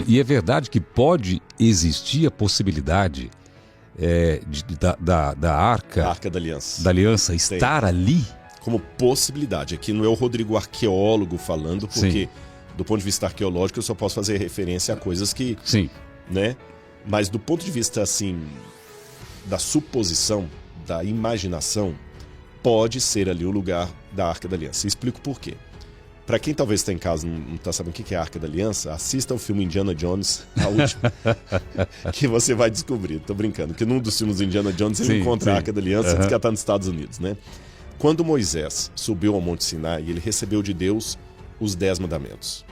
E é verdade que pode existir a possibilidade da A Arca da Aliança. Estar ali? Como possibilidade. Aqui não é o Rodrigo arqueólogo falando, porque do ponto de vista arqueológico eu só posso fazer referência a coisas que... Sim. Né? Mas do ponto de vista, assim, da suposição, da imaginação, pode ser ali o lugar da Arca da Aliança. Explico por quê. Para quem talvez está em casa e não está sabendo o que é a Arca da Aliança, assista ao filme Indiana Jones, a última, que você vai descobrir. Tô brincando, que num dos filmes do Indiana Jones ele encontra a Arca da Aliança, que está nos Estados Unidos, né? Quando Moisés subiu ao Monte Sinai, ele recebeu de Deus os 10 mandamentos.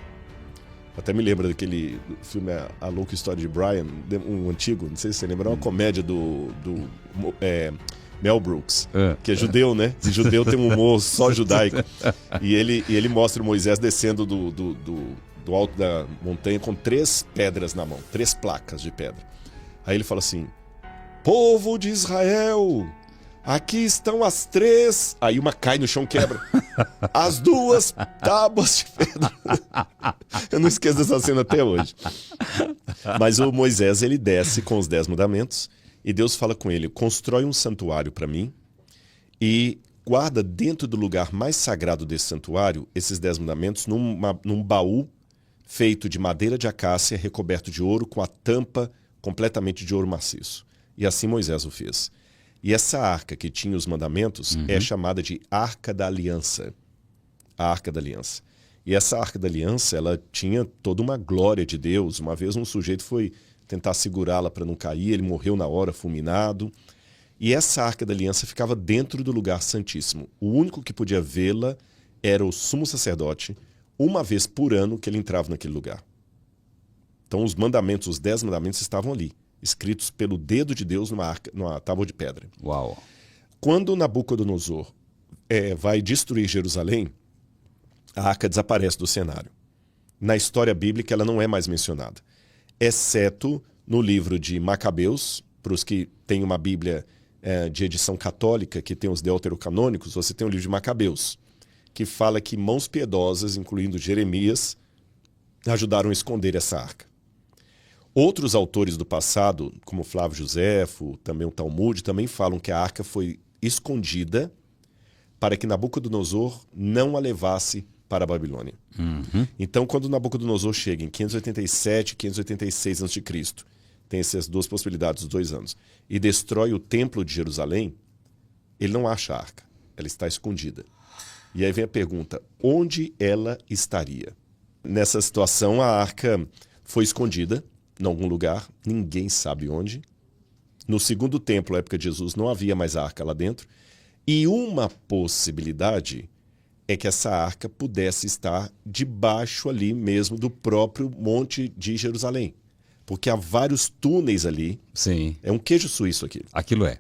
Até me lembra daquele filme A Louca História de Brian, um antigo, não sei se você lembra, uma comédia do Mel Brooks, que é judeu, né? E judeu tem um humor só judaico. E ele mostra o Moisés descendo do alto da montanha com 3 pedras na mão, 3 placas de pedra. Aí ele fala assim: povo de Israel, aqui estão as 3... Aí uma cai no chão, quebra. As 2 tábuas de pedra. Eu não esqueço dessa cena até hoje. Mas o Moisés, ele desce com os 10 mandamentos e Deus fala com ele: constrói um santuário para mim e guarda dentro do lugar mais sagrado desse santuário esses 10 mandamentos num baú feito de madeira de acácia recoberto de ouro com a tampa completamente de ouro maciço. E assim Moisés o fez. E essa arca que tinha os mandamentos é chamada de Arca da Aliança. A Arca da Aliança. E essa Arca da Aliança, ela tinha toda uma glória de Deus. Uma vez um sujeito foi tentar segurá-la para não cair, ele morreu na hora, fulminado. E essa Arca da Aliança ficava dentro do lugar santíssimo. O único que podia vê-la era o sumo sacerdote, uma vez por ano que ele entrava naquele lugar. Então os mandamentos, os 10 mandamentos estavam ali, escritos pelo dedo de Deus numa tábua de pedra. Uau! Quando Nabucodonosor vai destruir Jerusalém, a arca desaparece do cenário. Na história bíblica ela não é mais mencionada, exceto no livro de Macabeus. Para os que têm uma Bíblia de edição católica, que tem os deuterocanônicos, você tem o livro de Macabeus, que fala que mãos piedosas, incluindo Jeremias, ajudaram a esconder essa arca. Outros autores do passado, como Flávio Joséfo, também o Talmude, também falam que a arca foi escondida para que Nabucodonosor não a levasse para a Babilônia. Então, quando Nabucodonosor chega em 587, 586 a.C., tem essas 2 possibilidades, os 2 anos, e destrói o templo de Jerusalém, ele não acha a arca, ela está escondida. E aí vem a pergunta: onde ela estaria? Nessa situação, a arca foi escondida em algum lugar, ninguém sabe onde. No segundo templo, na época de Jesus, não havia mais arca lá dentro. E uma possibilidade é que essa arca pudesse estar debaixo ali mesmo do próprio Monte de Jerusalém. Porque há vários túneis ali. Sim. É um queijo suíço aquilo. Aquilo é.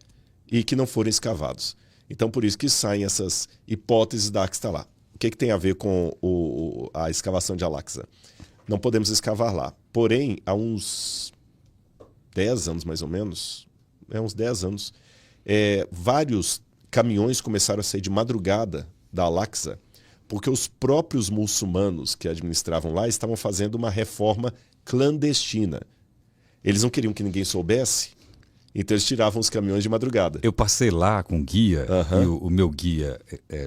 E que não foram escavados. Então, por isso que saem essas hipóteses da arca estar lá. O que tem a ver com a escavação de Al-Aqsa? Não podemos escavar lá. Porém, há uns 10 anos, mais ou menos, uns 10 anos, vários caminhões começaram a sair de madrugada da Al-Aqsa, porque os próprios muçulmanos que administravam lá estavam fazendo uma reforma clandestina. Eles não queriam que ninguém soubesse, então eles tiravam os caminhões de madrugada. Eu passei lá com guia, e o meu guia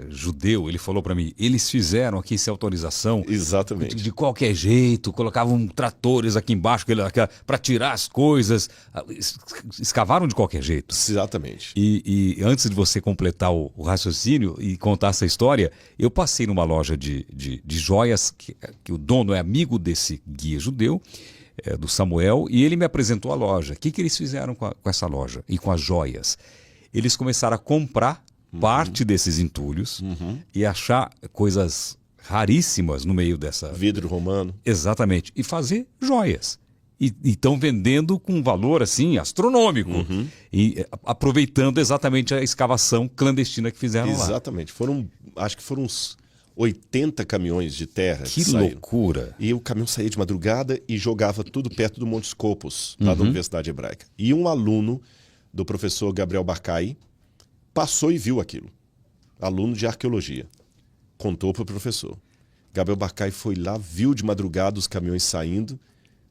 judeu, ele falou para mim: eles fizeram aqui sem autorização. Exatamente. De qualquer jeito, colocavam tratores aqui embaixo para tirar as coisas, escavaram de qualquer jeito. Exatamente. E antes de você completar o raciocínio e contar essa história, eu passei numa loja de joias, que o dono é amigo desse guia judeu, do Samuel, e ele me apresentou a loja. O que eles fizeram com essa loja e com as joias? Eles começaram a comprar parte desses entulhos e achar coisas raríssimas no meio dessa... Vidro romano. Exatamente. E fazer joias. E estão vendendo com um valor assim astronômico. E aproveitando exatamente a escavação clandestina que fizeram lá. Exatamente. Acho que foram uns 80 caminhões de terra. Que loucura! E o caminhão saía de madrugada e jogava tudo perto do Monte Scopus, lá da Universidade Hebraica. E um aluno do professor Gabriel Barcai passou e viu aquilo. Aluno de arqueologia. Contou para o professor. Gabriel Barcai foi lá, viu de madrugada os caminhões saindo,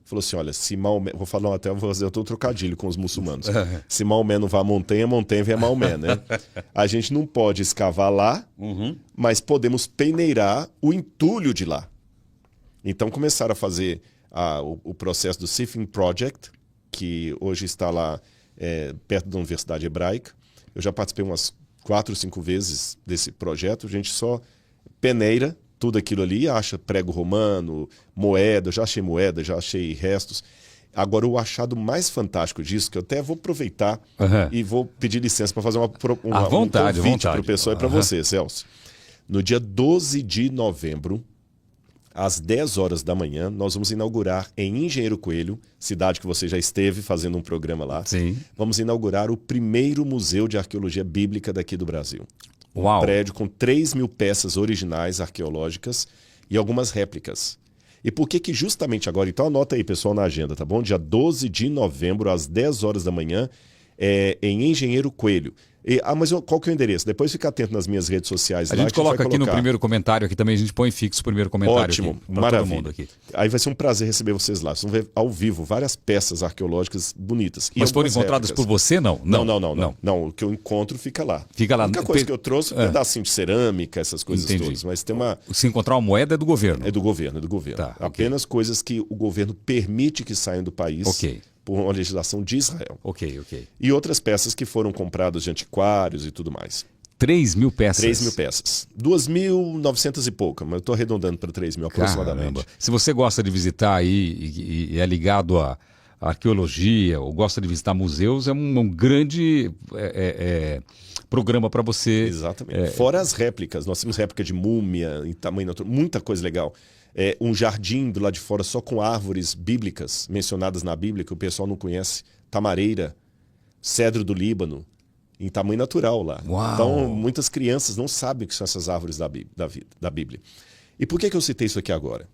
falou assim, olha, se Maomé... Vou falar até, vou fazer outro trocadilho com os muçulmanos. Se Maomé não vai à montanha, montanha vem a Maomé, né? A gente não pode escavar lá, mas podemos peneirar o entulho de lá. Então começaram a fazer o processo do Sifin Project, que hoje está lá perto da Universidade Hebraica. Eu já participei umas 4 ou 5 vezes desse projeto. A gente só peneira tudo aquilo ali, acha prego romano, moeda, já achei restos. Agora, o achado mais fantástico disso, que eu até vou aproveitar e vou pedir licença para fazer um convite para o pessoal e para você, Celso. No dia 12 de novembro, às 10 horas da manhã, nós vamos inaugurar em Engenheiro Coelho, cidade que você já esteve fazendo um programa lá. Sim. Vamos inaugurar o primeiro museu de arqueologia bíblica daqui do Brasil. Uau. Um prédio com 3.000 peças originais arqueológicas e algumas réplicas. E por que justamente agora? Então anota aí, pessoal, na agenda, tá bom? Dia 12 de novembro, às 10 horas da manhã, em Engenheiro Coelho. Mas qual que é o endereço? Depois fica atento nas minhas redes sociais. A gente coloca aqui no primeiro comentário, aqui também a gente põe fixo o primeiro comentário. Ótimo, maravilha. Todo mundo aqui. Aí vai ser um prazer receber vocês lá. Vocês vão ver ao vivo várias peças arqueológicas bonitas. Mas foram encontradas por você, não? Não, o que eu encontro fica lá. Fica lá. A única coisa que eu trouxe é um pedacinho de cerâmica, essas coisas todas. Mas tem uma... Se encontrar uma moeda é do governo? É do governo. Tá, apenas coisas que o governo permite que saiam do país. Por uma legislação de Israel. Ok. E outras peças que foram compradas de antiquários e tudo mais. 3.000 peças? 3.000 peças. 2.900 e pouca, mas eu estou arredondando para 3.000 aproximadamente. Caramba. Se você gosta de visitar aí e é ligado à arqueologia ou gosta de visitar museus, é um grande programa para você. Exatamente. Fora as réplicas. Nós temos réplica de múmia em tamanho natural, muita coisa legal. Um jardim do lado de fora só com árvores bíblicas mencionadas na Bíblia, que o pessoal não conhece. Tamareira, cedro do Líbano, em tamanho natural lá. Uau. Então, muitas crianças não sabem o que são essas árvores da Bíblia. E por que eu citei isso aqui agora?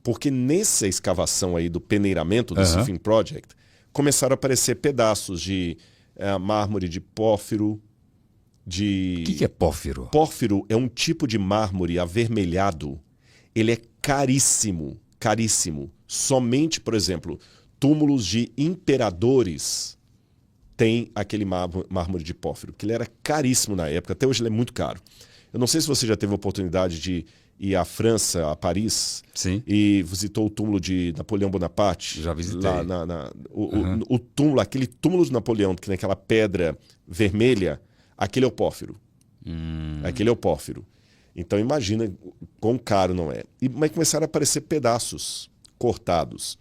Porque nessa escavação aí do peneiramento do Sifin Project, começaram a aparecer pedaços de mármore de pórfiro, O que é pórfiro? Pórfiro é um tipo de mármore avermelhado. Ele é caríssimo. Somente, por exemplo, túmulos de imperadores têm aquele mármore de pórfiro, que ele era caríssimo na época, até hoje ele é muito caro. Eu não sei se você já teve a oportunidade de ir à França, a Paris, Sim. E visitou o túmulo de Napoleão Bonaparte. Já visitei. Lá o túmulo, aquele túmulo de Napoleão, que tem aquela pedra vermelha, aquele é o pórfiro. Aquele é o pórfiro. Então imagina quão caro não é. Mas começaram a aparecer pedaços cortados.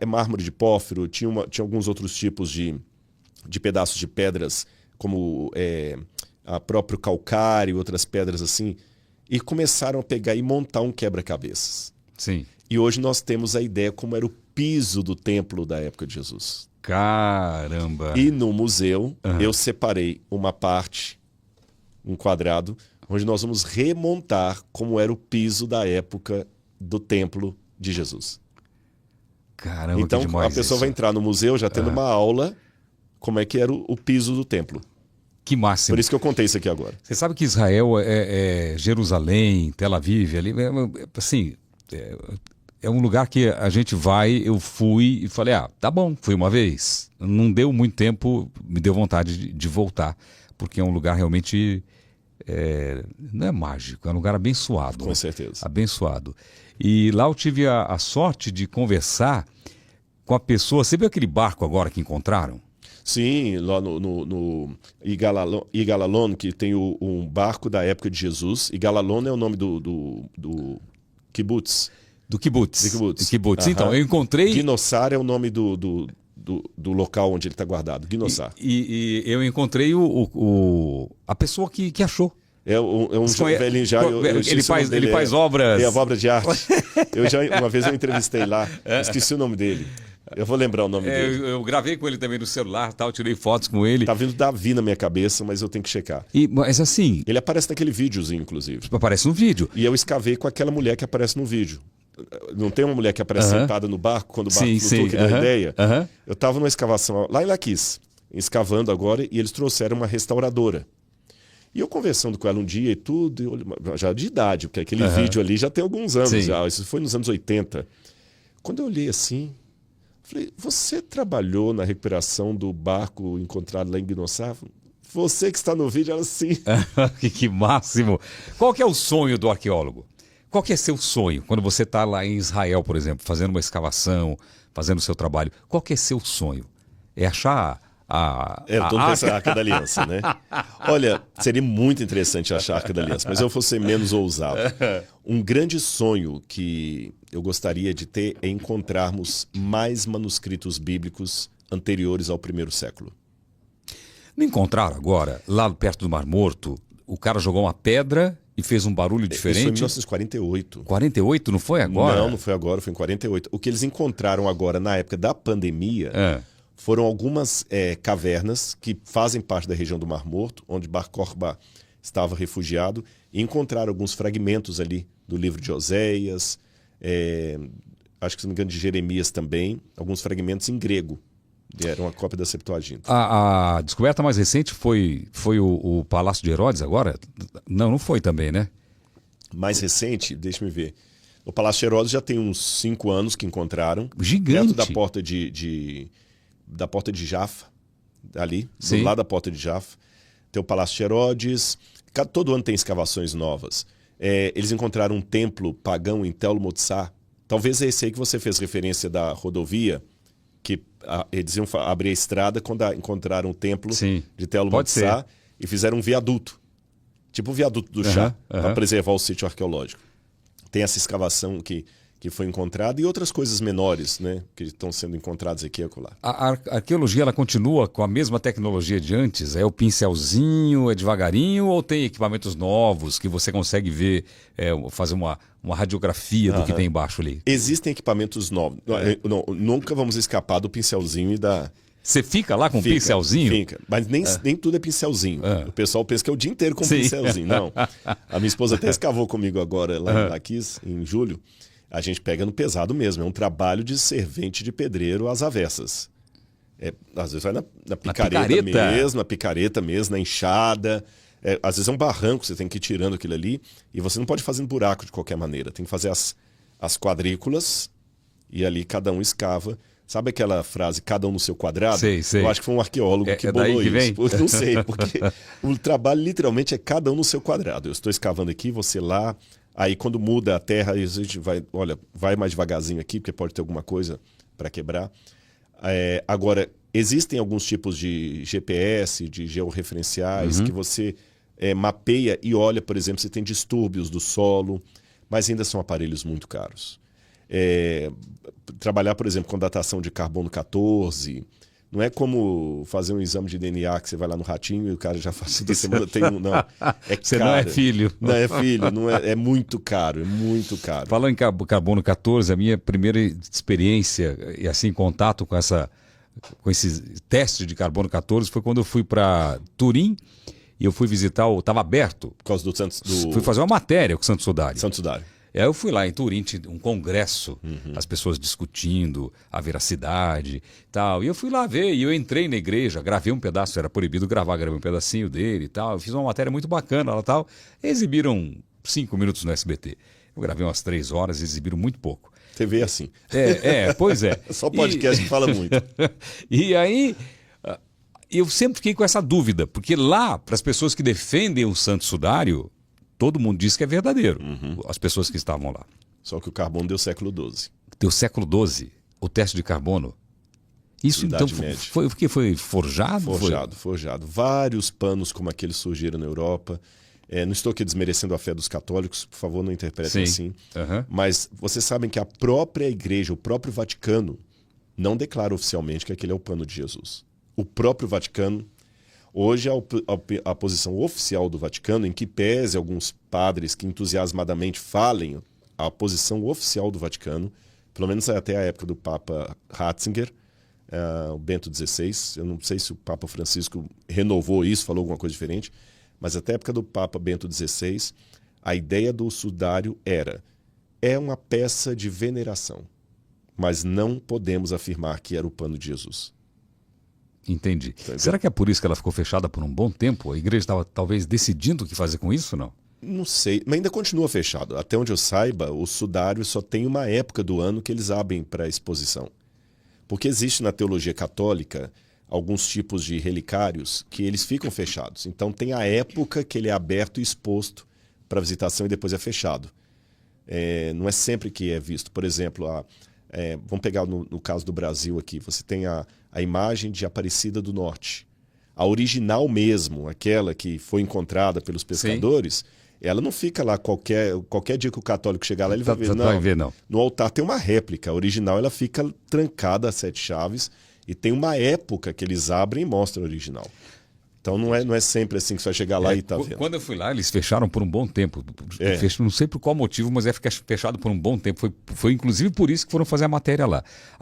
Mármore de pórfiro, tinha alguns outros tipos de pedaços de pedras, como a próprio calcário, outras pedras assim. E começaram a pegar e montar um quebra-cabeças. Sim. E hoje nós temos a ideia como era o piso do templo da época de Jesus. Caramba! E no museu eu separei uma parte, um quadrado, onde nós vamos remontar como era o piso da época do templo de Jesus. Caramba, então, que demais a pessoa isso. vai entrar no museu já tendo uma aula como é que era o piso do templo. Que máximo. Por isso que eu contei isso aqui agora. Você sabe que Israel é Jerusalém, Tel Aviv, ali, assim, é um lugar que a gente vai, eu fui e falei, tá bom, fui uma vez. Não deu muito tempo, me deu vontade de voltar, porque é um lugar realmente... não é mágico, é um lugar abençoado. Com certeza. Abençoado. E lá eu tive a sorte de conversar com a pessoa. Você viu aquele barco agora que encontraram? Sim, lá no Igalalon, que tem um barco da época de Jesus. Igalalon é o nome do kibbutz. Do kibbutz. Então, eu encontrei... Ginossar é o nome do local onde ele está guardado. Ginossar. E eu encontrei a pessoa que achou. É um velhinho já. Ele faz obras. É a obra de arte. Uma vez eu entrevistei lá, esqueci o nome dele. Eu vou lembrar o nome dele. Eu gravei com ele também no celular, tirei fotos com ele. Tá vindo Davi na minha cabeça, mas eu tenho que checar. Mas assim... Ele aparece naquele videozinho, inclusive. Aparece no vídeo. E eu escavei com aquela mulher que aparece no vídeo. Não tem uma mulher que aparece sentada no barco, quando o barco flutua, que deu a ideia? Eu estava numa escavação lá em Laquis, escavando agora, e eles trouxeram uma restauradora. E eu conversando com ela um dia e tudo, já de idade, porque aquele vídeo ali já tem alguns anos já. Isso foi nos anos 80. Quando eu olhei assim, Falei, você trabalhou na recuperação do barco encontrado lá em Gnossá? Você que está no vídeo, ela sim. Que máximo! Qual que é o sonho do arqueólogo? Qual que é seu sonho quando você está lá em Israel, por exemplo, fazendo uma escavação, fazendo o seu trabalho? Qual que é seu sonho? É achar eu estou nessa Arca da Aliança, né? Olha, seria muito interessante achar a Arca da Aliança, mas eu vou ser menos ousado. Um grande sonho que eu gostaria de ter é encontrarmos mais manuscritos bíblicos anteriores ao primeiro século. Não encontraram agora, lá perto do Mar Morto, o cara jogou uma pedra e fez um barulho diferente? Isso foi em 1948. 48, não foi agora? Não foi agora, foi em 48. O que eles encontraram agora, na época da pandemia, foram algumas cavernas que fazem parte da região do Mar Morto, onde Bar Kokhba estava refugiado, e encontraram alguns fragmentos ali do livro de Oséias, acho que, se não me engano, de Jeremias também, alguns fragmentos em grego. Era uma cópia da Septuaginta. A descoberta mais recente foi o Palácio de Herodes agora? Não foi também, né? Mais recente, deixa-me ver. O Palácio de Herodes já tem uns 5 anos que encontraram. Gigante. Perto da porta de Jaffa, ali, Sim. do lado da porta de Jaffa. Tem o Palácio de Herodes. Todo ano tem escavações novas. Eles encontraram um templo pagão em Tel Motsar. Talvez é esse aí que você fez referência da rodovia, que eles iam abrir a estrada quando encontraram o templo de Tel Motsar e fizeram um viaduto. Tipo o viaduto do chá, para preservar o sítio arqueológico. Tem essa escavação que foi encontrada e outras coisas menores, né, que estão sendo encontradas aqui e acolá. A arqueologia ela continua com a mesma tecnologia de antes? É o pincelzinho, é devagarinho, ou tem equipamentos novos que você consegue ver, fazer uma radiografia do que tem embaixo ali? Existem equipamentos novos. Nunca vamos escapar do pincelzinho e da... Você fica lá com um pincelzinho? Fica, mas nem tudo é pincelzinho. O pessoal pensa que é o dia inteiro com pincelzinho. Não. A minha esposa até escavou comigo agora lá em Laquis, em julho. A gente pega no pesado mesmo. É um trabalho de servente de pedreiro às avessas. Às vezes vai na picareta mesmo, na enxada. Às vezes é um barranco, você tem que ir tirando aquilo ali. E você não pode fazer buraco de qualquer maneira. Tem que fazer as quadrículas e ali cada um escava. Sabe aquela frase, cada um no seu quadrado? Sei. Eu acho que foi um arqueólogo que bolou isso. Não sei, porque o trabalho literalmente é cada um no seu quadrado. Eu estou escavando aqui, você lá. Aí quando muda a terra, a gente vai mais devagarzinho aqui, porque pode ter alguma coisa para quebrar. Agora, existem alguns tipos de GPS, de georreferenciais, que você mapeia e olha, por exemplo, se tem distúrbios do solo, mas ainda são aparelhos muito caros. Trabalhar, por exemplo, com datação de carbono 14... Não é como fazer um exame de DNA que você vai lá no ratinho e o cara já faz toda semana tem um. Não. Você não é filho. Não é filho, é muito caro, é muito caro. Falando em carbono 14, a minha primeira experiência e assim contato com esse teste de carbono 14 foi quando eu fui para Turim e eu fui visitar estava aberto. Por causa do Santos. Fui fazer uma matéria com o Santo Sudário. Santo Sudário. Aí eu fui lá em Turim, um congresso, as pessoas discutindo a veracidade e tal. E eu fui lá ver, e eu entrei na igreja, gravei um pedaço, era proibido gravar, gravei um pedacinho dele e tal. Eu fiz uma matéria muito bacana lá e tal. Exibiram 5 minutos no SBT. Eu gravei umas 3 horas e exibiram muito pouco. TV é assim. Pois é. Só podcast que fala muito. E aí, eu sempre fiquei com essa dúvida, porque lá, para as pessoas que defendem o Santo Sudário, todo mundo diz que é verdadeiro, as pessoas que estavam lá. Só que o carbono deu século XII. Deu século XII, o teste de carbono. Isso então foi o que foi forjado? Forjado. Vários panos como aqueles surgiram na Europa. Não estou aqui desmerecendo a fé dos católicos, por favor, não interpretem assim. Mas vocês sabem que a própria igreja, o próprio Vaticano, não declara oficialmente que aquele é o pano de Jesus. O próprio Vaticano... Hoje, a posição oficial do Vaticano, em que pese alguns padres que entusiasmadamente falem a posição oficial do Vaticano, pelo menos até a época do Papa Ratzinger, o Bento XVI, eu não sei se o Papa Francisco renovou isso, falou alguma coisa diferente, mas até a época do Papa Bento XVI, a ideia do sudário é uma peça de veneração, mas não podemos afirmar que era o pano de Jesus. Entendi. Entendeu? Será que é por isso que ela ficou fechada por um bom tempo? A igreja estava talvez decidindo o que fazer com isso, não? Não sei, mas ainda continua fechado. Até onde eu saiba, o sudário só tem uma época do ano que eles abrem para exposição. Porque existe na teologia católica alguns tipos de relicários que eles ficam fechados. Então tem a época que ele é aberto e exposto para visitação e depois é fechado. Não é sempre que é visto. Por exemplo, vamos pegar no caso do Brasil aqui, você tem a imagem de Aparecida do Norte. A original mesmo, aquela que foi encontrada pelos pescadores, sim, ela não fica lá qualquer dia que o católico chegar lá, ele vai ver. Não. No altar tem uma réplica. A original ela fica trancada a 7 chaves e tem uma época que eles abrem e mostram a original. Então não é sempre assim que você vai chegar lá e tá vendo. Quando eu fui lá, eles fecharam por um bom tempo. Não sei por qual motivo, mas ficar fechado por um bom tempo. Foi inclusive por isso que foram fazer a matéria lá.